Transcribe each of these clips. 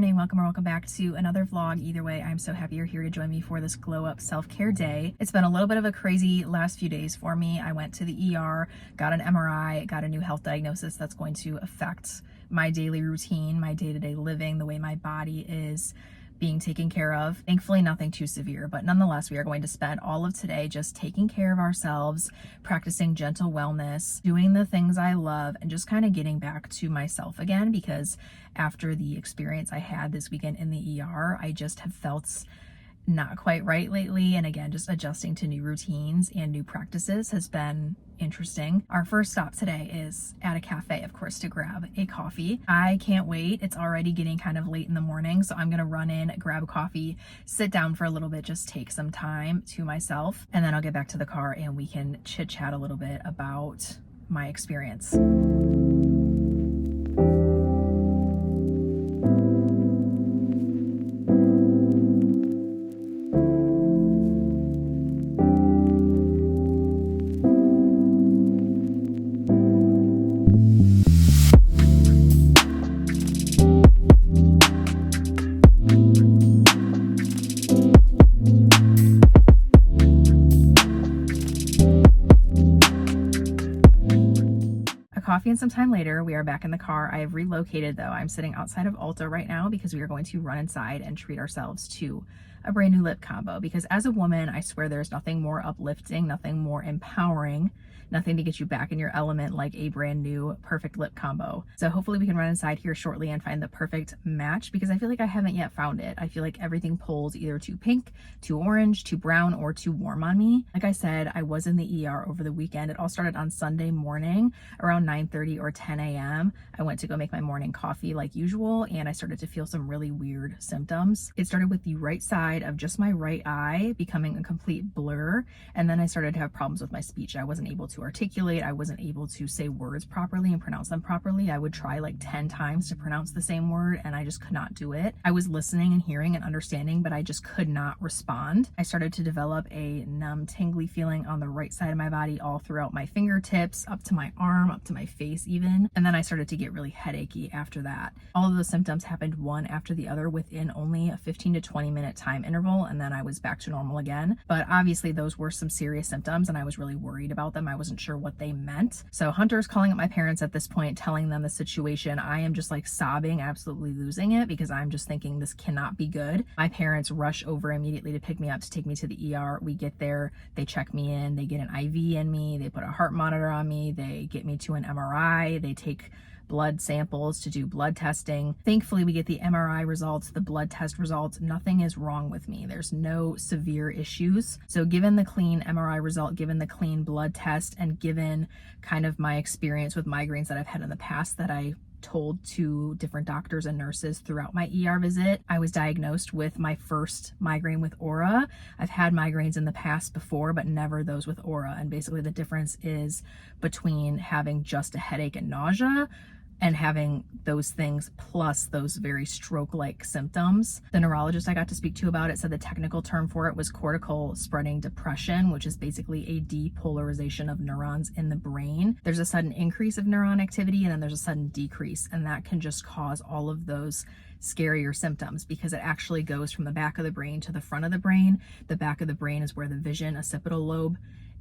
morning, welcome or welcome back to another vlog. Either way, I'm so happy you're here to join me for this glow up self-care day. It's been a little bit of a crazy last few days for me. I went to the ER, got an MRI, got a new health diagnosis that's going to affect my daily routine, my day-to-day living, the way my body is being taken care of. Thankfully, nothing too severe, but nonetheless, we are going to spend all of today just taking care of ourselves, practicing gentle wellness, doing the things I love, and just kind of getting back to myself again, because after the experience I had this weekend in the ER, I just have felt not quite right lately. And again, just adjusting to new routines and new practices has been interesting. Our first stop today is at a cafe, of course, to grab a coffee. I can't wait. It's already getting kind of late in the morning, so I'm gonna run in, grab a coffee, sit down for a little bit, just take some time to myself, and then I'll get back to the car and we can chit chat a little bit about my experience. Coffee and some time later, we are back in the car. I have relocated though. I'm sitting outside of Ulta right now because we are going to run inside and treat ourselves to a brand new lip combo. Because as a woman, I swear there's nothing more uplifting, nothing more empowering, nothing to get you back in your element like a brand new perfect lip combo. So hopefully we can run inside here shortly and find the perfect match, because I feel like I haven't yet found it. I feel like everything pulls either too pink, too orange, too brown, or too warm on me. Like I said, I was in the ER over the weekend. It all started on Sunday morning around 9:30 or 10 a.m. I went to go make my morning coffee like usual, and I started to feel some really weird symptoms. It started with the right side of just my right eye becoming a complete blur, and then I started to have problems with my speech. I wasn't able to articulate. I wasn't able to say words properly and pronounce them properly. I would try like 10 times to pronounce the same word and I just could not do it. I was listening and hearing and understanding, but I just could not respond. I started to develop a numb, tingly feeling on the right side of my body, all throughout my fingertips, up to my arm, up to my face even. And then I started to get really headachy after that. All of those symptoms happened one after the other within only a 15 to 20 minute time interval, and then I was back to normal again. But obviously those were some serious symptoms and I was really worried about them. I wasn't sure what they meant. So Hunter's calling up my parents at this point, telling them the situation. I am just like sobbing, absolutely losing it, because I'm just thinking this cannot be good. My parents rush over immediately to pick me up, to take me to the ER. We get there, they check me in, they get an IV in me, they put a heart monitor on me, they get me to an MRI, they take blood samples to do blood testing. Thankfully, we get the MRI results, the blood test results. Nothing is wrong with me. There's no severe issues. So given the clean MRI result, given the clean blood test, and given kind of my experience with migraines that I've had in the past that I told to different doctors and nurses throughout my ER visit, I was diagnosed with my first migraine with aura. I've had migraines in the past before, but never those with aura. And basically the difference is between having just a headache and nausea and having those things plus those very stroke-like symptoms. The neurologist I got to speak to about it said the technical term for it was cortical spreading depression, which is basically a depolarization of neurons in the brain. There's a sudden increase of neuron activity and then there's a sudden decrease, and that can just cause all of those scarier symptoms because it actually goes from the back of the brain to the front of the brain. The back of the brain is where the vision occipital lobe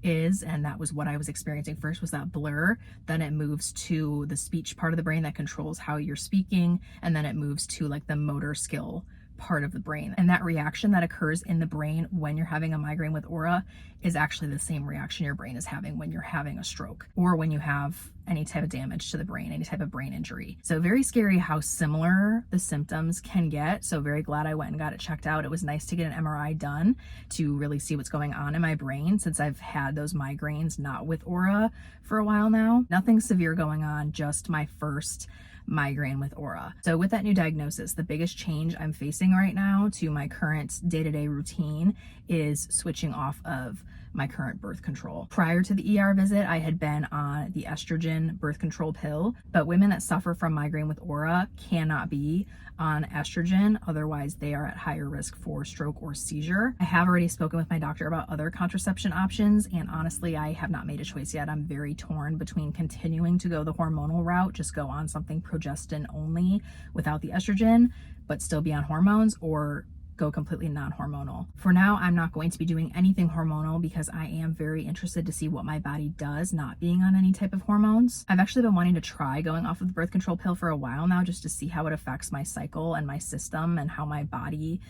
is, and that was what I was experiencing first, was that blur. Then it moves to the speech part of the brain that controls how you're speaking, and then it moves to like the motor skill part of the brain. And that reaction that occurs in the brain when you're having a migraine with aura is actually the same reaction your brain is having when you're having a stroke or when you have any type of damage to the brain, any type of brain injury. So very scary how similar the symptoms can get. So very glad I went and got it checked out. It was nice to get an MRI done to really see what's going on in my brain, since I've had those migraines not with aura for a while now. Nothing severe going on, just my first migraine with aura. So with that new diagnosis, the biggest change I'm facing right now to my current day-to-day routine is switching off of my current birth control. Prior to the ER visit, I had been on the estrogen birth control pill, but women that suffer from migraine with aura cannot be on estrogen, otherwise they are at higher risk for stroke or seizure. I have already spoken with my doctor about other contraception options, and honestly, I have not made a choice yet. I'm very torn between continuing to go the hormonal route, just go on something progestin only without the estrogen, but still be on hormones, or go completely non-hormonal. For now, I'm not going to be doing anything hormonal because I am very interested to see what my body does not being on any type of hormones. I've actually been wanting to try going off of the birth control pill for a while now, just to see how it affects my cycle and my system and how my body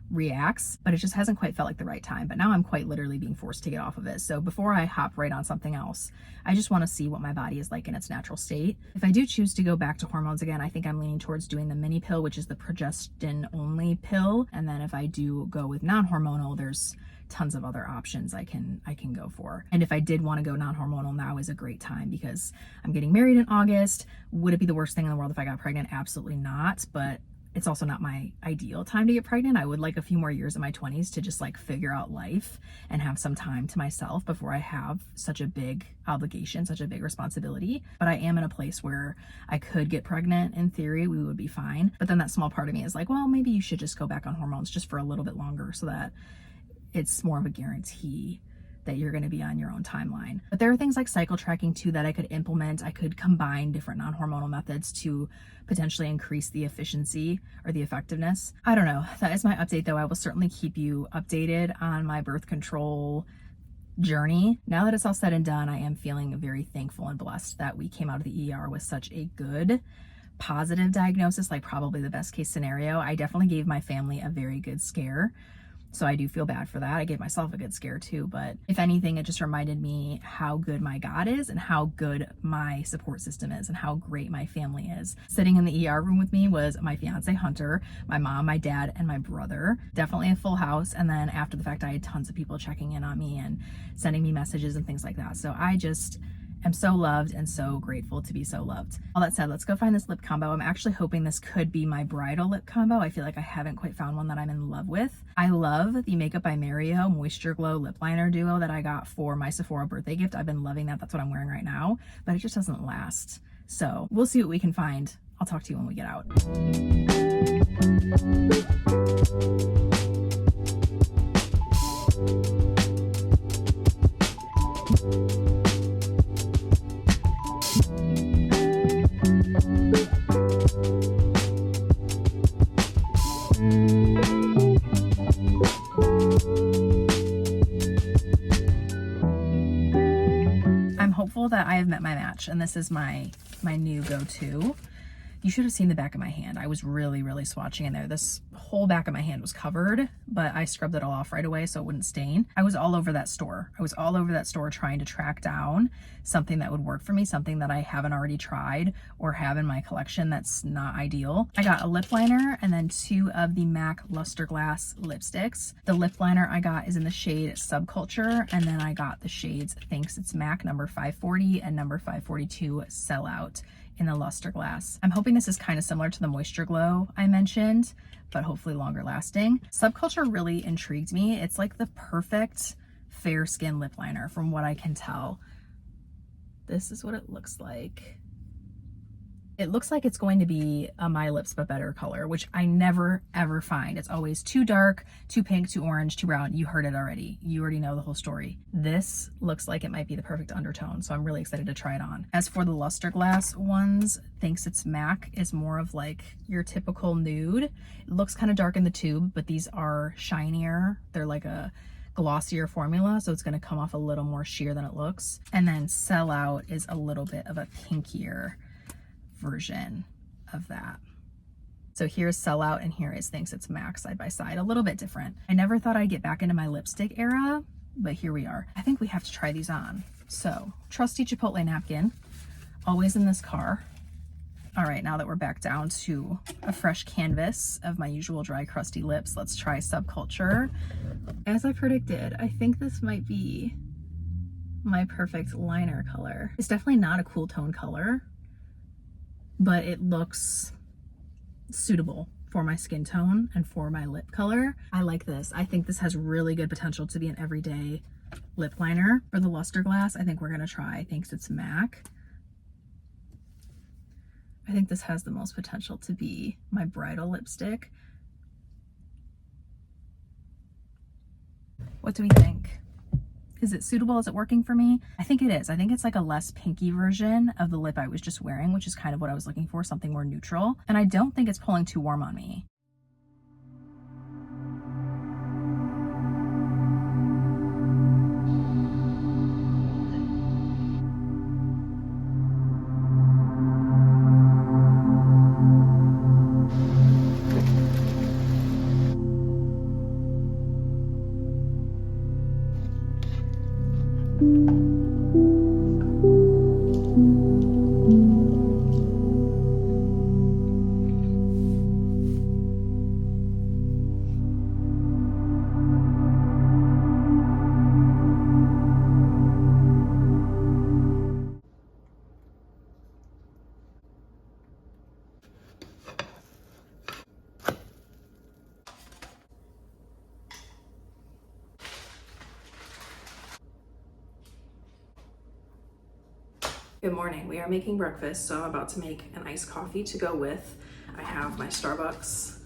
reacts, but it just hasn't quite felt like the right time. But now I'm quite literally being forced to get off of it. So before I hop right on something else, I just want to see what my body is like in its natural state. If I do choose to go back to hormones again, I think I'm leaning towards doing the mini pill, which is the progestin only pill. And then if I do go with non-hormonal, there's tons of other options I can go for. And if I did want to go non-hormonal, now is a great time because I'm getting married in August. Would it be the worst thing in the world if I got pregnant? Absolutely not. But it's also not my ideal time to get pregnant. I would like a few more years in my 20s to just like figure out life and have some time to myself before I have such a big obligation, such a big responsibility. But I am in a place where I could get pregnant. In theory, we would be fine. But then that small part of me is like, well, maybe you should just go back on hormones just for a little bit longer so that it's more of a guarantee that you're going to be on your own timeline. But there are things like cycle tracking too that I could implement. I could combine different non-hormonal methods to potentially increase the efficiency or the effectiveness. I don't know. That is my update though. I will certainly keep you updated on my birth control journey. Now that it's all said and done, I am feeling very thankful and blessed that we came out of the ER with such a good positive diagnosis, like probably the best case scenario. I definitely gave my family a very good scare. So I do feel bad for that. I gave myself a good scare too, but if anything, it just reminded me how good my God is and how good my support system is and how great my family is. Sitting in the ER room with me was my fiance Hunter, my mom, my dad, and my brother. Definitely a full house. And then after the fact, I had tons of people checking in on me and sending me messages and things like that. So I just am so loved and so grateful to be so loved. All that said, let's go find this lip combo. I'm actually hoping this could be my bridal lip combo. I feel like I haven't quite found one that I'm in love with. I love the Makeup by Mario Moisture Glow lip liner duo that I got for my Sephora birthday gift. I've been loving that. That's what I'm wearing right now, but it just doesn't last. So we'll see what we can find. I'll talk to you when we get out. That I have met my match, and this is my new go-to. You should have seen the back of my hand. I was really swatching in there. This whole back of my hand was covered, but I scrubbed it all off right away so it wouldn't stain. I was all over that store. Trying to track down something that would work for me, something that I haven't already tried or have in my collection that's not ideal. I got a lip liner and then 2 of the MAC Lustreglass lipsticks. The lip liner I got is in the shade Subculture, and then I got the shades Thinks It's MAC number 540 and number 542 Sellout in the Lustreglass. I'm hoping this is kind of similar to the Moisture Glow I mentioned, but hopefully longer lasting. Subculture really intrigued me. It's like the perfect fair skin lip liner from what I can tell. This is what it looks like. It looks like it's going to be a My Lips But Better color, which I never ever find. It's always too dark, too pink, too orange, too brown. You heard it already. You already know the whole story. This looks like it might be the perfect undertone, so I'm really excited to try it on. As for the Lustreglass ones, Thinks It's MAC is more of like your typical nude. It looks kind of dark in the tube, but these are shinier. They're like a glossier formula, so it's going to come off a little more sheer than it looks. And then Sellout is a little bit of a pinkier version of that. So here's Sellout and here is Thinks It's MAC side by side, a little bit different. I never thought I'd get back into my lipstick era, but here we are. I think we have to try these on. So trusty Chipotle napkin, always in this car. All right, now that we're back down to a fresh canvas of my usual dry crusty lips, let's try Subculture. As I predicted, I think this might be my perfect liner color. It's definitely not a cool tone color, but it looks suitable for my skin tone and for my lip color. I like this. I think this has really good potential to be an everyday lip liner. For the Lustreglass, I think we're gonna try, thanks it's MAC. I think this has the most potential to be my bridal lipstick. What do we think? Is it suitable? Is it working for me? I think it is. I think it's like a less pinky version of the lip I was just wearing, which is kind of what I was looking for, something more neutral. And I don't think it's pulling too warm on me. Good morning. We are making breakfast, so I'm about to make an iced coffee to go with. I have my Starbucks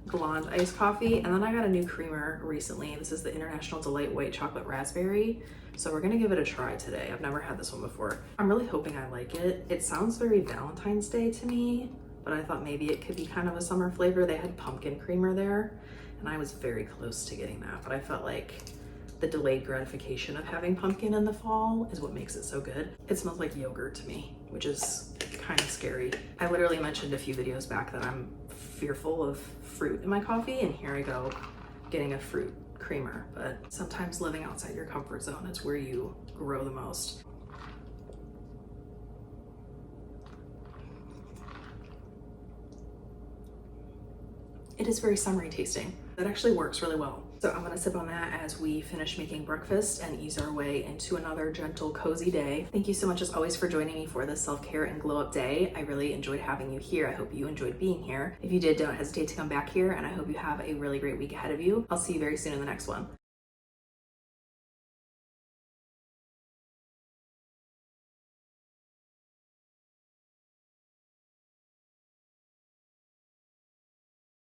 blonde iced coffee, and then I got a new creamer recently. This is the International Delight White Chocolate Raspberry. So we're gonna give it a try today. I've never had this one before. I'm really hoping I like it. It sounds very Valentine's Day to me, but I thought maybe it could be kind of a summer flavor. They had pumpkin creamer there, and I was very close to getting that, but I felt like the delayed gratification of having pumpkin in the fall is what makes it so good. It smells like yogurt to me, which is kind of scary. I literally mentioned a few videos back that I'm fearful of fruit in my coffee, and here I go getting a fruit creamer. But sometimes living outside your comfort zone is where you grow the most. It is very summery tasting. That actually works really well. So I'm gonna sip on that as we finish making breakfast and ease our way into another gentle, cozy day. Thank you so much as always for joining me for this self-care and glow up day. I really enjoyed having you here. I hope you enjoyed being here. If you did, don't hesitate to come back here, and I hope you have a really great week ahead of you. I'll see you very soon in the next one.